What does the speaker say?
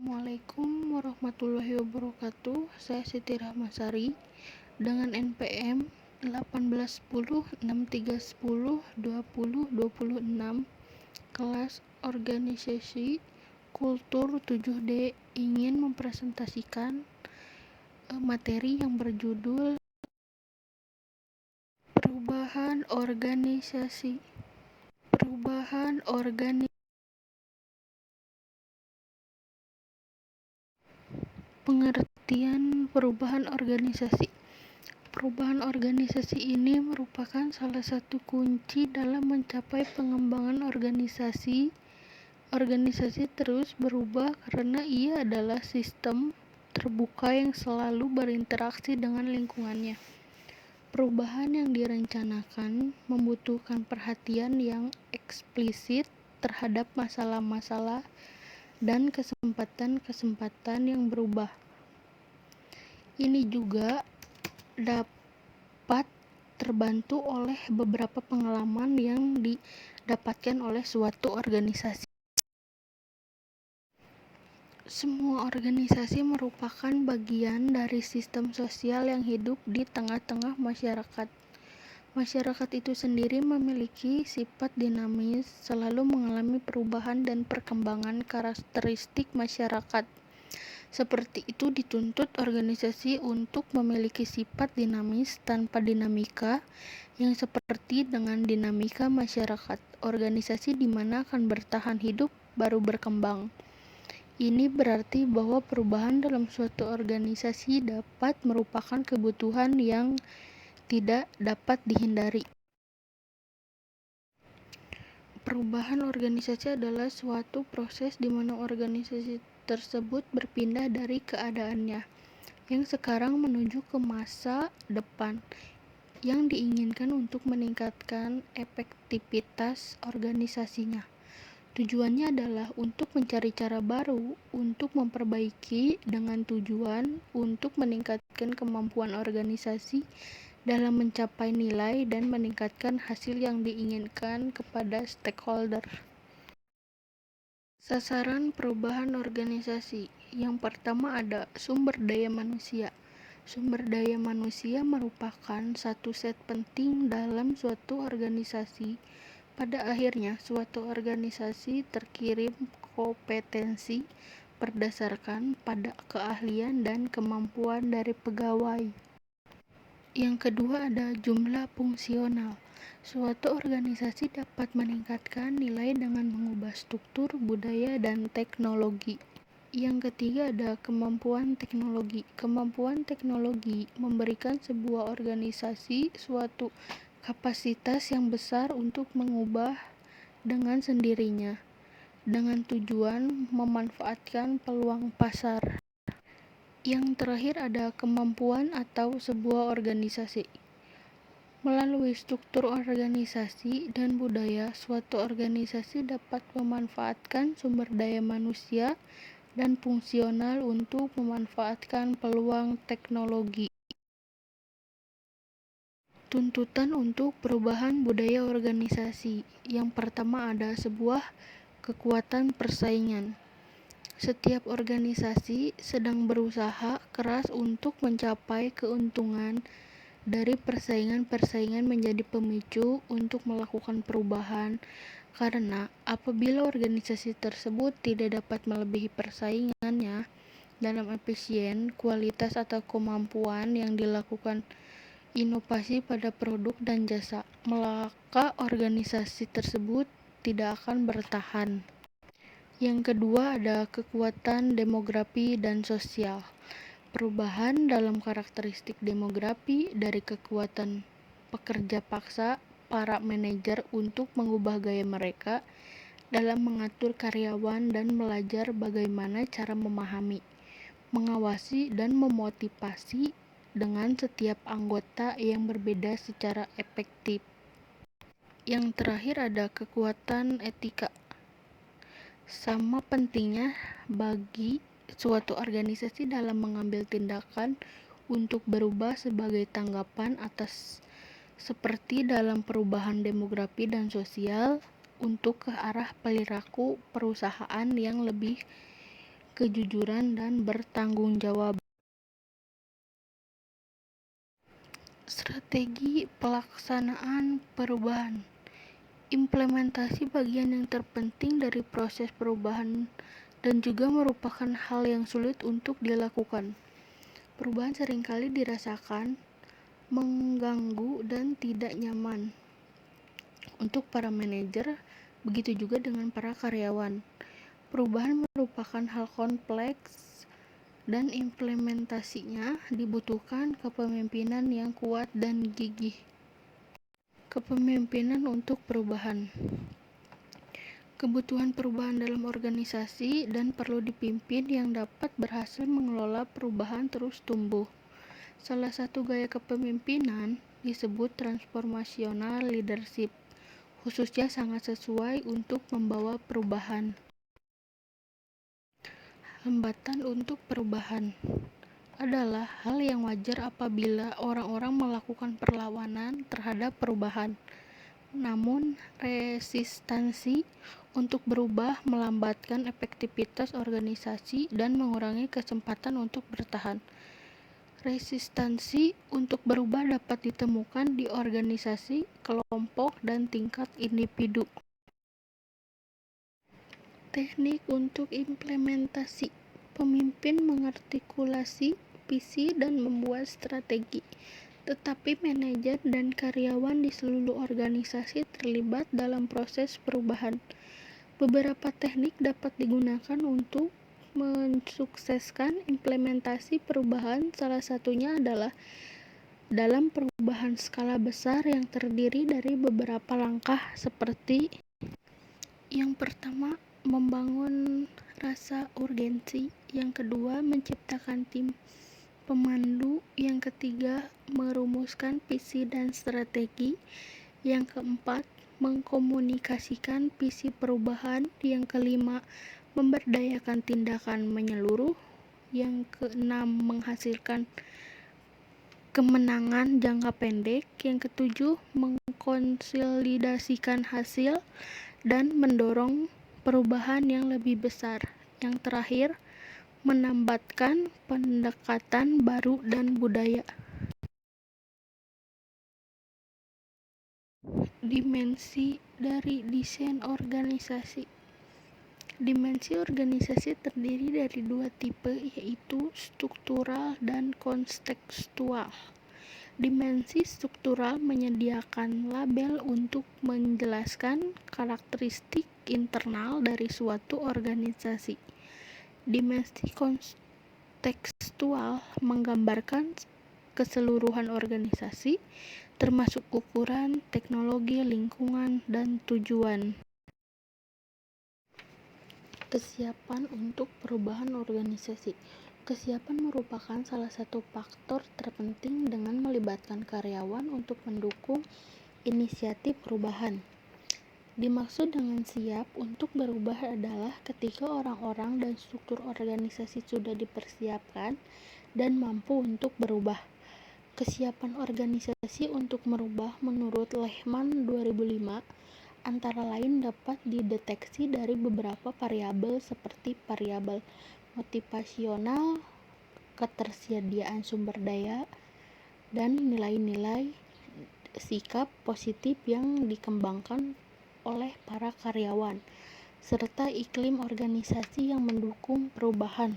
Assalamualaikum warahmatullahi wabarakatuh. Saya Siti Rahmasari dengan NPM 181063102026 kelas organisasi kultur 7D ingin mempresentasikan materi yang berjudul perubahan organisasi. Pengertian perubahan organisasi. Perubahan organisasi ini merupakan salah satu kunci dalam mencapai pengembangan organisasi. Organisasi terus berubah karena ia adalah sistem terbuka yang selalu berinteraksi dengan lingkungannya. Perubahan yang direncanakan membutuhkan perhatian yang eksplisit terhadap masalah-masalah dan kesempatan-kesempatan yang berubah. Ini juga dapat terbantu oleh beberapa pengalaman yang didapatkan oleh suatu organisasi. Semua organisasi merupakan bagian dari sistem sosial yang hidup di tengah-tengah masyarakat. Masyarakat itu sendiri memiliki sifat dinamis, selalu mengalami perubahan dan perkembangan karakteristik masyarakat. Seperti itu dituntut organisasi untuk memiliki sifat dinamis tanpa dinamika yang seperti dengan dinamika masyarakat. Organisasi di mana akan bertahan hidup baru berkembang. Ini berarti bahwa perubahan dalam suatu organisasi dapat merupakan kebutuhan yang tidak dapat dihindari. Perubahan organisasi adalah suatu proses di mana organisasi tersebut berpindah dari keadaannya yang sekarang menuju ke masa depan yang diinginkan untuk meningkatkan efektivitas organisasinya. Tujuannya adalah untuk mencari cara baru untuk memperbaiki dengan tujuan untuk meningkatkan kemampuan organisasi dalam mencapai nilai dan meningkatkan hasil yang diinginkan kepada stakeholder. Sasaran perubahan organisasi. Yang pertama ada sumber daya manusia. Sumber daya manusia merupakan satu set penting dalam suatu organisasi. Pada akhirnya, suatu organisasi terkirim kompetensi berdasarkan pada keahlian dan kemampuan dari pegawai. Yang kedua ada jumlah fungsional. Suatu organisasi dapat meningkatkan nilai dengan mengubah struktur, budaya, dan teknologi. Yang ketiga ada kemampuan teknologi. Kemampuan teknologi memberikan sebuah organisasi suatu kapasitas yang besar untuk mengubah dengan sendirinya, dengan tujuan memanfaatkan peluang pasar. Yang terakhir ada kemampuan atau sebuah organisasi. Melalui struktur organisasi dan budaya, suatu organisasi dapat memanfaatkan sumber daya manusia dan fungsional untuk memanfaatkan peluang teknologi. Tuntutan untuk perubahan budaya organisasi. Yang pertama ada sebuah kekuatan persaingan. Setiap organisasi sedang berusaha keras untuk mencapai keuntungan dari persaingan menjadi pemicu untuk melakukan perubahan, karena apabila organisasi tersebut tidak dapat melebihi persaingannya dalam efisien, kualitas atau kemampuan yang dilakukan inovasi pada produk dan jasa, maka organisasi tersebut tidak akan bertahan. Yang kedua ada kekuatan demografi dan sosial. Perubahan dalam karakteristik demografi dari kekuatan pekerja paksa para manajer untuk mengubah gaya mereka dalam mengatur karyawan dan belajar bagaimana cara memahami, mengawasi, dan memotivasi dengan setiap anggota yang berbeda secara efektif. Yang terakhir ada kekuatan etika. Sama pentingnya bagi suatu organisasi dalam mengambil tindakan untuk berubah sebagai tanggapan atas seperti dalam perubahan demografi dan sosial untuk ke arah perilaku perusahaan yang lebih kejujuran, dan bertanggung jawab. Strategi pelaksanaan perubahan. Implementasi bagian yang terpenting dari proses perubahan dan juga merupakan hal yang sulit untuk dilakukan. Perubahan seringkali dirasakan mengganggu dan tidak nyaman untuk para manajer, begitu juga dengan para karyawan. Perubahan merupakan hal kompleks dan implementasinya dibutuhkan kepemimpinan yang kuat dan gigih. Kepemimpinan untuk perubahan. Kebutuhan perubahan dalam organisasi dan perlu dipimpin yang dapat berhasil mengelola perubahan terus tumbuh. Salah satu gaya kepemimpinan disebut transformational leadership, khususnya sangat sesuai untuk membawa perubahan. Hambatan untuk perubahan adalah hal yang wajar apabila orang-orang melakukan perlawanan terhadap perubahan. Namun, resistansi untuk berubah melambatkan efektivitas organisasi dan mengurangi kesempatan untuk bertahan. Resistansi untuk berubah dapat ditemukan di organisasi, kelompok, dan tingkat individu. Teknik untuk implementasi. Pemimpin mengartikulasi visi dan membuat strategi, tetapi manajer dan karyawan di seluruh organisasi terlibat dalam proses perubahan. Beberapa teknik dapat digunakan untuk mensukseskan implementasi perubahan. Salah satunya adalah dalam perubahan skala besar yang terdiri dari beberapa langkah seperti yang pertama, membangun rasa urgensi. Yang kedua, menciptakan tim pemandu. Yang ketiga, merumuskan visi dan strategi. Yang keempat, mengkomunikasikan visi perubahan. Yang kelima, memberdayakan tindakan menyeluruh. Yang keenam, menghasilkan kemenangan jangka pendek. Yang ketujuh, mengkonsolidasikan hasil dan mendorong perubahan yang lebih besar. Yang terakhir, menambahkan pendekatan baru dan budaya. Dimensi dari desain organisasi. Dimensi organisasi terdiri dari dua tipe, yaitu struktural dan kontekstual. Dimensi struktural menyediakan label untuk menjelaskan karakteristik internal dari suatu organisasi. Dimensi kontekstual menggambarkan keseluruhan organisasi, termasuk ukuran, teknologi, lingkungan, dan tujuan. Kesiapan untuk perubahan organisasi. Kesiapan merupakan salah satu faktor terpenting dengan melibatkan karyawan untuk mendukung inisiatif perubahan. Dimaksud dengan siap untuk berubah adalah ketika orang-orang dan struktur organisasi sudah dipersiapkan dan mampu untuk berubah. Kesiapan organisasi untuk merubah menurut Lehman 2005 antara lain dapat dideteksi dari beberapa variabel seperti variabel motivasional, ketersediaan sumber daya, dan nilai-nilai sikap positif yang dikembangkan oleh para karyawan, serta iklim organisasi yang mendukung perubahan.